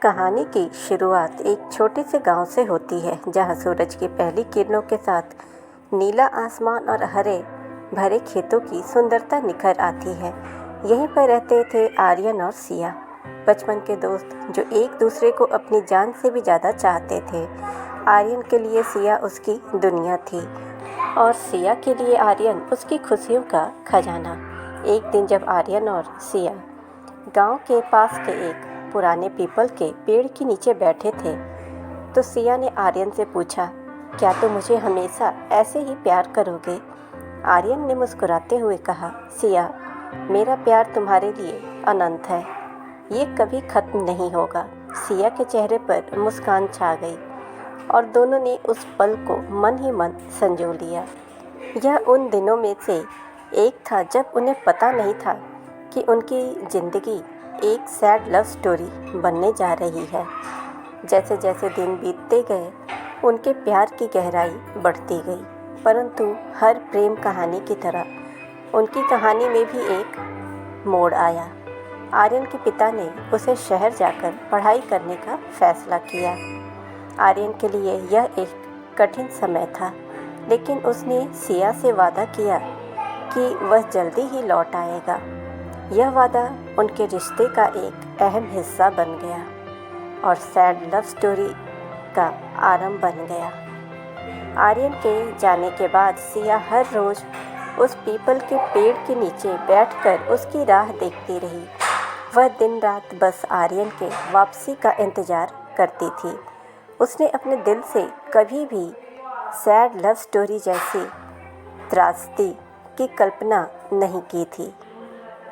कहानी की शुरुआत एक छोटे से गांव से होती है, जहां सूरज की पहली किरणों के साथ नीला आसमान और हरे भरे खेतों की सुंदरता निखर आती है। यहीं पर रहते थे आर्यन और सिया, बचपन के दोस्त जो एक दूसरे को अपनी जान से भी ज़्यादा चाहते थे। आर्यन के लिए सिया उसकी दुनिया थी और सिया के लिए आर्यन उसकी खुशियों का खजाना। एक दिन जब आर्यन और सिया गांव के पास के एक पुराने पीपल के पेड़ के नीचे बैठे थे, तो सिया ने आर्यन से पूछा, क्या तुम मुझे हमेशा ऐसे ही प्यार करोगे? आर्यन ने मुस्कुराते हुए कहा, सिया, मेरा प्यार तुम्हारे लिए अनंत है, ये कभी खत्म नहीं होगा। सिया के चेहरे पर मुस्कान छा गई और दोनों ने उस पल को मन ही मन संजो लिया। यह उन दिनों में से एक था जब उन्हें पता नहीं था कि उनकी ज़िंदगी एक सैड लव स्टोरी बनने जा रही है। जैसे जैसे दिन बीतते गए, उनके प्यार की गहराई बढ़ती गई, परंतु हर प्रेम कहानी की तरह उनकी कहानी में भी एक मोड़ आया। आर्यन के पिता ने उसे शहर जाकर पढ़ाई करने का फैसला किया। आर्यन के लिए यह एक कठिन समय था, लेकिन उसने सिया से वादा किया कि वह जल्दी ही लौट आएगा। यह वादा उनके रिश्ते का एक अहम हिस्सा बन गया और सैड लव स्टोरी का आरंभ बन गया। आर्यन के जाने के बाद सिया हर रोज़ उस पीपल के पेड़ के नीचे बैठकर उसकी राह देखती रही। वह दिन रात बस आर्यन के वापसी का इंतज़ार करती थी। उसने अपने दिल से कभी भी सैड लव स्टोरी जैसी त्रासदी की कल्पना नहीं की थी,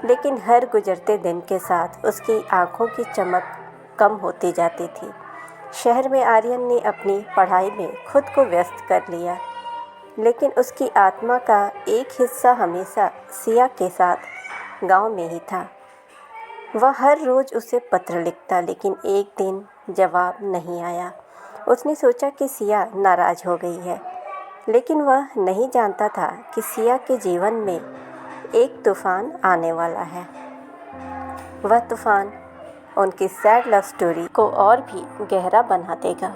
लेकिन हर गुजरते दिन के साथ उसकी आंखों की चमक कम होती जाती थी। शहर में आर्यन ने अपनी पढ़ाई में खुद को व्यस्त कर लिया, लेकिन उसकी आत्मा का एक हिस्सा हमेशा सिया के साथ गांव में ही था। वह हर रोज़ उसे पत्र लिखता, लेकिन एक दिन जवाब नहीं आया। उसने सोचा कि सिया नाराज़ हो गई है, लेकिन वह नहीं जानता था कि सिया के जीवन में एक तूफ़ान आने वाला है। वह तूफ़ान उनकी सैड लव स्टोरी को और भी गहरा बना देगा।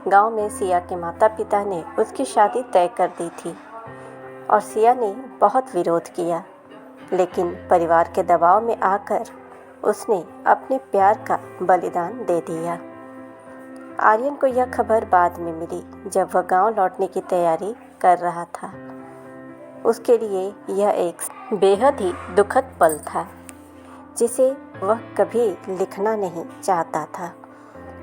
गांव में सिया के माता पिता ने उसकी शादी तय कर दी थी और सिया ने बहुत विरोध किया, लेकिन परिवार के दबाव में आकर उसने अपने प्यार का बलिदान दे दिया। आर्यन को यह खबर बाद में मिली, जब वह गांव लौटने की तैयारी कर रहा था। उसके लिए यह एक बेहद ही दुखद पल था, जिसे वह कभी लिखना नहीं चाहता था।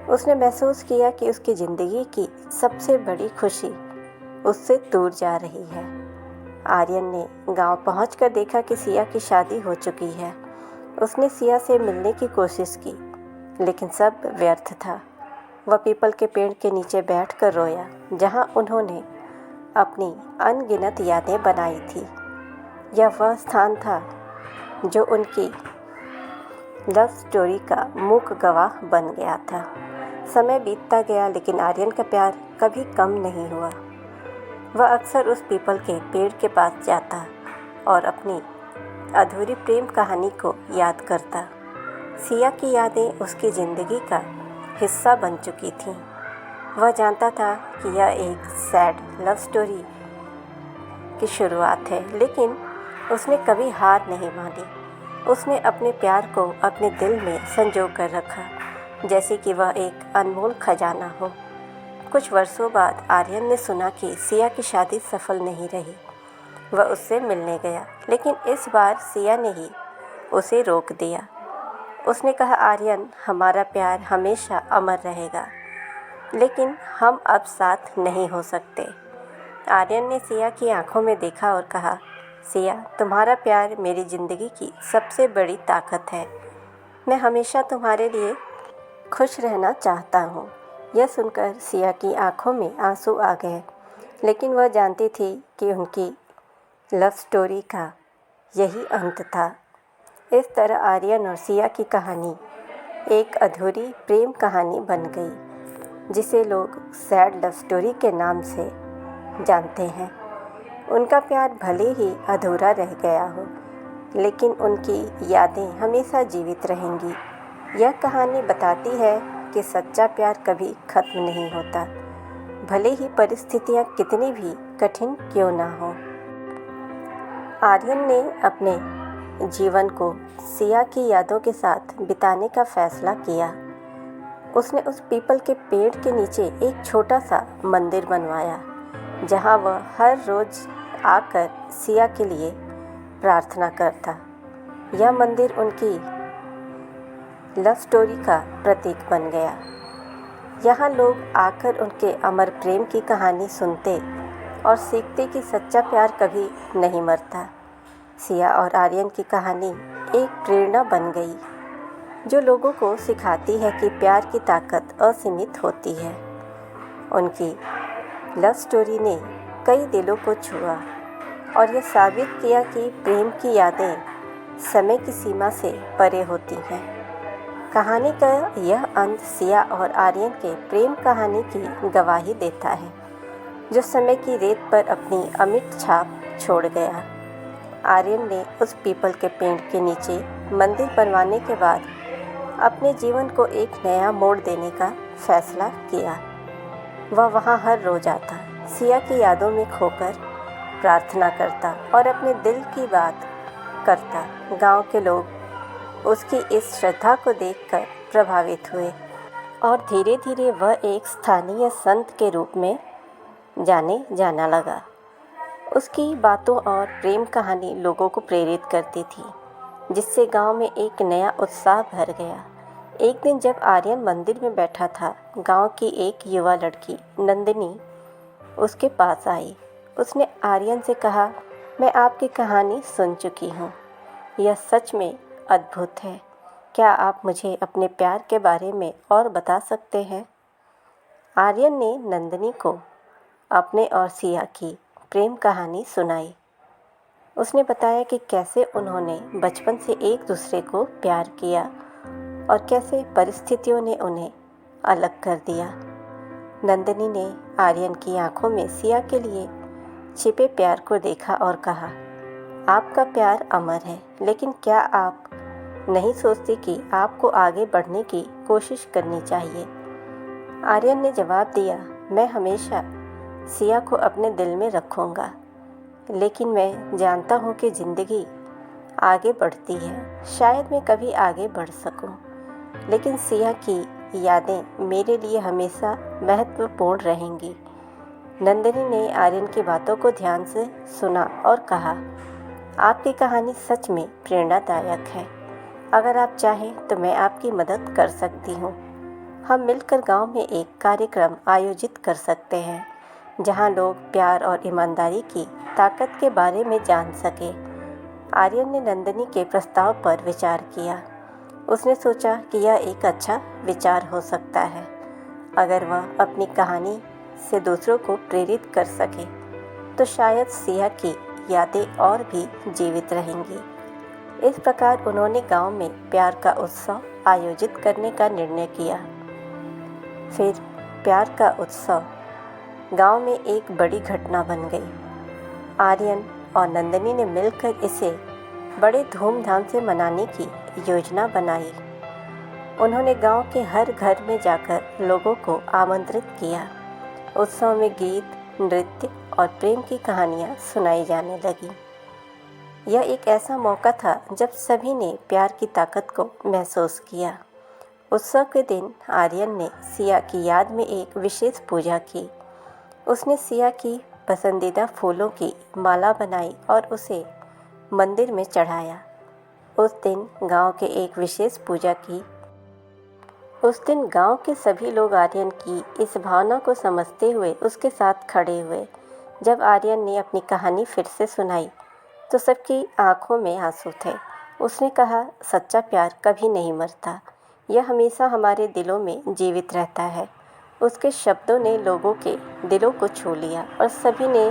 उसने महसूस किया कि उसकी ज़िंदगी की सबसे बड़ी खुशी उससे दूर जा रही है। आर्यन ने गांव पहुंचकर देखा कि सिया की शादी हो चुकी है। उसने सिया से मिलने की कोशिश की, लेकिन सब व्यर्थ था। वह पीपल के पेड़ के नीचे बैठकर रोया, जहां उन्होंने अपनी अनगिनत यादें बनाई थी। यह वह स्थान था जो उनकी लव स्टोरी का मूक गवाह बन गया था। समय बीतता गया, लेकिन आर्यन का प्यार कभी कम नहीं हुआ। वह अक्सर उस पीपल के पेड़ के पास जाता और अपनी अधूरी प्रेम कहानी को याद करता। सिया की यादें उसकी ज़िंदगी का हिस्सा बन चुकी थीं। वह जानता था कि यह एक सैड लव स्टोरी की शुरुआत है, लेकिन उसने कभी हार नहीं मानी। उसने अपने प्यार को अपने दिल में संजो कर रखा, जैसे कि वह एक अनमोल खजाना हो। कुछ वर्षों बाद आर्यन ने सुना कि सिया की शादी सफल नहीं रही। वह उससे मिलने गया, लेकिन इस बार सिया ने ही उसे रोक दिया। उसने कहा, आर्यन, हमारा प्यार हमेशा अमर रहेगा, लेकिन हम अब साथ नहीं हो सकते। आर्यन ने सिया की आंखों में देखा और कहा, सिया, तुम्हारा प्यार मेरी ज़िंदगी की सबसे बड़ी ताकत है। मैं हमेशा तुम्हारे लिए खुश रहना चाहता हूँ। यह सुनकर सिया की आंखों में आंसू आ गए, लेकिन वह जानती थी कि उनकी लव स्टोरी का यही अंत था। इस तरह आर्यन और सिया की कहानी एक अधूरी प्रेम कहानी बन गई, जिसे लोग सैड लव स्टोरी के नाम से जानते हैं। उनका प्यार भले ही अधूरा रह गया हो, लेकिन उनकी यादें हमेशा जीवित रहेंगी। यह कहानी बताती है कि कि सच्चा प्यार कभी खत्म नहीं होता, भले ही परिस्थितियाँ कितनी भी कठिन क्यों ना हो। आर्यन ने अपने जीवन को सिया की यादों के साथ बिताने का फैसला किया। उसने उस पीपल के पेड़ के नीचे एक छोटा सा मंदिर बनवाया, जहाँ वह हर रोज़ आकर सिया के लिए प्रार्थना करता। यह मंदिर उनकी लव स्टोरी का प्रतीक बन गया। यहाँ लोग आकर उनके अमर प्रेम की कहानी सुनते और सीखते कि सच्चा प्यार कभी नहीं मरता। सिया और आर्यन की कहानी एक प्रेरणा बन गई, जो लोगों को सिखाती है कि प्यार की ताकत असीमित होती है। उनकी लव स्टोरी ने कई दिलों को छुआ और यह साबित किया कि प्रेम की यादें समय की सीमा से परे होती हैं। कहानी का यह अंत सिया और आर्यन के प्रेम कहानी की गवाही देता है, जो समय की रेत पर अपनी अमिट छाप छोड़ गया। आर्यन ने उस पीपल के पेड़ के नीचे मंदिर बनवाने के बाद अपने जीवन को एक नया मोड़ देने का फैसला किया। वह वहाँ हर रोज़ आता, सिया की यादों में खोकर प्रार्थना करता और अपने दिल की बात करता। गांव के लोग उसकी इस श्रद्धा को देखकर प्रभावित हुए और धीरे धीरे वह एक स्थानीय संत के रूप में जाने जाना लगा। उसकी बातों और प्रेम कहानी लोगों को प्रेरित करती थी, जिससे गांव में एक नया उत्साह भर गया। एक दिन जब आर्यन मंदिर में बैठा था, गांव की एक युवा लड़की नंदिनी उसके पास आई। उसने आर्यन से कहा, मैं आपकी कहानी सुन चुकी हूँ, यह सच में अद्भुत है। क्या आप मुझे अपने प्यार के बारे में और बता सकते हैं? आर्यन ने नंदिनी को अपने और सिया की प्रेम कहानी सुनाई। उसने बताया कि कैसे उन्होंने बचपन से एक दूसरे को प्यार किया और कैसे परिस्थितियों ने उन्हें अलग कर दिया। नंदिनी ने आर्यन की आंखों में सिया के लिए छिपे प्यार को देखा और कहा, आपका प्यार अमर है, लेकिन क्या आप नहीं सोचते कि आपको आगे बढ़ने की कोशिश करनी चाहिए? आर्यन ने जवाब दिया, मैं हमेशा सिया को अपने दिल में रखूँगा, लेकिन मैं जानता हूँ कि ज़िंदगी आगे बढ़ती है। शायद मैं कभी आगे बढ़ सकूँ, लेकिन सिया की यादें मेरे लिए हमेशा महत्वपूर्ण रहेंगी। नंदिनी ने आर्यन की बातों को ध्यान से सुना और कहा, आपकी कहानी सच में प्रेरणादायक है। अगर आप चाहें तो मैं आपकी मदद कर सकती हूँ। हम मिलकर गांव में एक कार्यक्रम आयोजित कर सकते हैं, जहां लोग प्यार और ईमानदारी की ताकत के बारे में जान सके। आर्यन ने नंदिनी के प्रस्ताव पर विचार किया। उसने सोचा कि यह एक अच्छा विचार हो सकता है। अगर वह अपनी कहानी से दूसरों को प्रेरित कर सके तो शायद सिया की यादें और भी जीवित रहेंगी। इस प्रकार उन्होंने गांव में प्यार का उत्सव आयोजित करने का निर्णय किया। फिर प्यार का उत्सव गांव में एक बड़ी घटना बन गई। आर्यन और नंदिनी ने मिलकर इसे बड़े धूमधाम से मनाने की योजना बनाई। उन्होंने गांव के हर घर में जाकर लोगों को आमंत्रित किया। उत्सव में गीत, नृत्य और प्रेम की कहानियाँ सुनाई जाने लगीं। यह एक ऐसा मौका था जब सभी ने प्यार की ताकत को महसूस किया। उत्सव के दिन आर्यन ने सिया की याद में एक विशेष पूजा की। उसने सिया की पसंदीदा फूलों की माला बनाई और उसे मंदिर में चढ़ाया। उस दिन गांव के सभी लोग आर्यन की इस भावना को समझते हुए उसके साथ खड़े हुए। जब आर्यन ने अपनी कहानी फिर से सुनाई तो सबकी आंखों में आंसू थे। उसने कहा, सच्चा प्यार कभी नहीं मरता, यह हमेशा हमारे दिलों में जीवित रहता है। उसके शब्दों ने लोगों के दिलों को छू लिया और सभी ने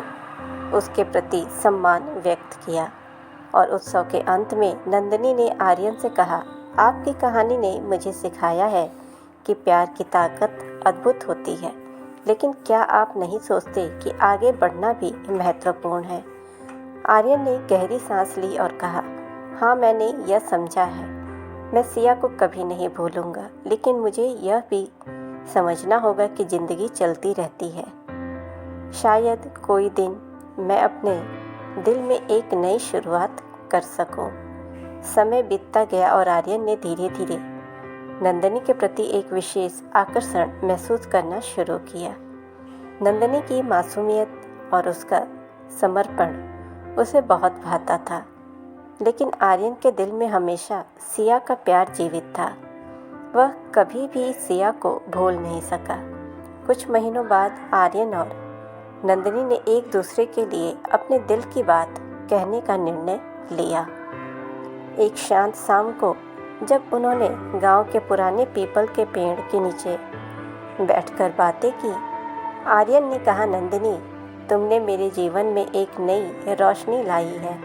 उसके प्रति सम्मान व्यक्त किया। और उत्सव के अंत में नंदिनी ने आर्यन से कहा, आपकी कहानी ने मुझे सिखाया है कि प्यार की ताकत अद्भुत होती है, लेकिन क्या आप नहीं सोचते कि आगे बढ़ना भी महत्वपूर्ण है? आर्यन ने गहरी सांस ली और कहा, हाँ, मैंने यह समझा है। मैं सिया को कभी नहीं भूलूंगा, लेकिन मुझे यह भी समझना होगा कि ज़िंदगी चलती रहती है। शायद कोई दिन मैं अपने दिल में एक नई शुरुआत कर सकूं। समय बीतता गया और आर्यन ने धीरे धीरे नंदिनी के प्रति एक विशेष आकर्षण महसूस करना शुरू किया। नंदिनी की मासूमियत और उसका समर्पण उसे बहुत भाता था, लेकिन आर्यन के दिल में हमेशा सिया का प्यार जीवित था। वह कभी भी सिया को भूल नहीं सका। कुछ महीनों बाद आर्यन और नंदिनी ने एक दूसरे के लिए अपने दिल की बात कहने का निर्णय लिया। एक शांत शाम को जब उन्होंने गांव के पुराने पीपल के पेड़ के नीचे बैठकर बातें की, आर्यन ने कहा, नंदिनी, तुमने मेरे जीवन में एक नई रोशनी लाई है।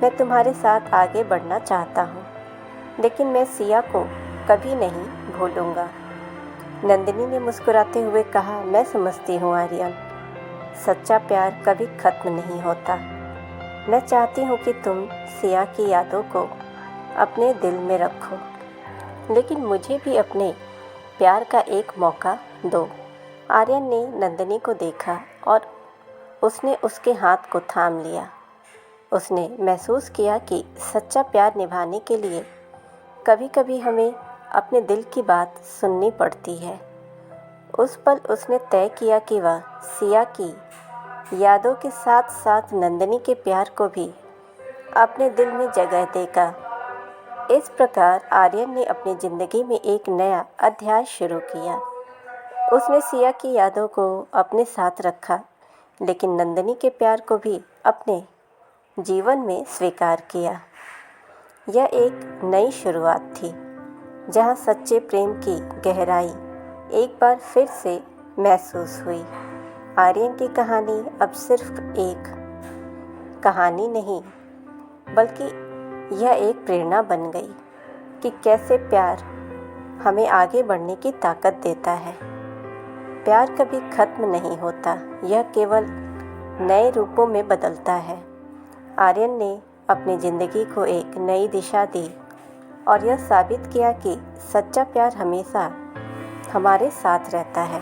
मैं तुम्हारे साथ आगे बढ़ना चाहता हूँ, लेकिन मैं सिया को कभी नहीं भूलूंगा। नंदिनी ने मुस्कुराते हुए कहा, मैं समझती हूँ आर्यन, सच्चा प्यार कभी खत्म नहीं होता। मैं चाहती हूँ कि तुम सिया की यादों को अपने दिल में रखो, लेकिन मुझे भी अपने प्यार का एक मौका दो। आर्यन ने नंदिनी को देखा और उसने उसके हाथ को थाम लिया। उसने महसूस किया कि सच्चा प्यार निभाने के लिए कभी कभी हमें अपने दिल की बात सुननी पड़ती है। उस पल उसने तय किया कि वह सिया की यादों के साथ साथ नंदिनी के प्यार को भी अपने दिल में जगह देगा। इस प्रकार आर्यन ने अपनी ज़िंदगी में एक नया अध्याय शुरू किया। उसने सिया की यादों को अपने साथ रखा, लेकिन नंदिनी के प्यार को भी अपने जीवन में स्वीकार किया। यह एक नई शुरुआत थी, जहां सच्चे प्रेम की गहराई एक बार फिर से महसूस हुई। आर्यन की कहानी अब सिर्फ एक कहानी नहीं, बल्कि यह एक प्रेरणा बन गई कि कैसे प्यार हमें आगे बढ़ने की ताकत देता है। प्यार कभी खत्म नहीं होता, यह केवल नए रूपों में बदलता है। आर्यन ने अपनी ज़िंदगी को एक नई दिशा दी और यह साबित किया कि सच्चा प्यार हमेशा हमारे साथ रहता है,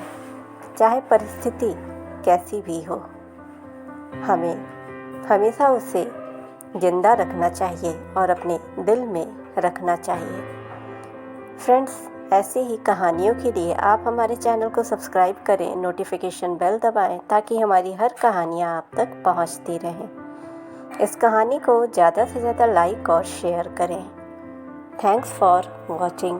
चाहे परिस्थिति कैसी भी हो। हमें हमेशा उसे जिंदा रखना चाहिए और अपने दिल में रखना चाहिए। फ्रेंड्स, ऐसी ही कहानियों के लिए आप हमारे चैनल को सब्सक्राइब करें, नोटिफिकेशन बेल दबाएं ताकि हमारी हर कहानियाँ आप तक पहुँचती रहें। इस कहानी को ज़्यादा से ज़्यादा लाइक और शेयर करें। Thanks for watching.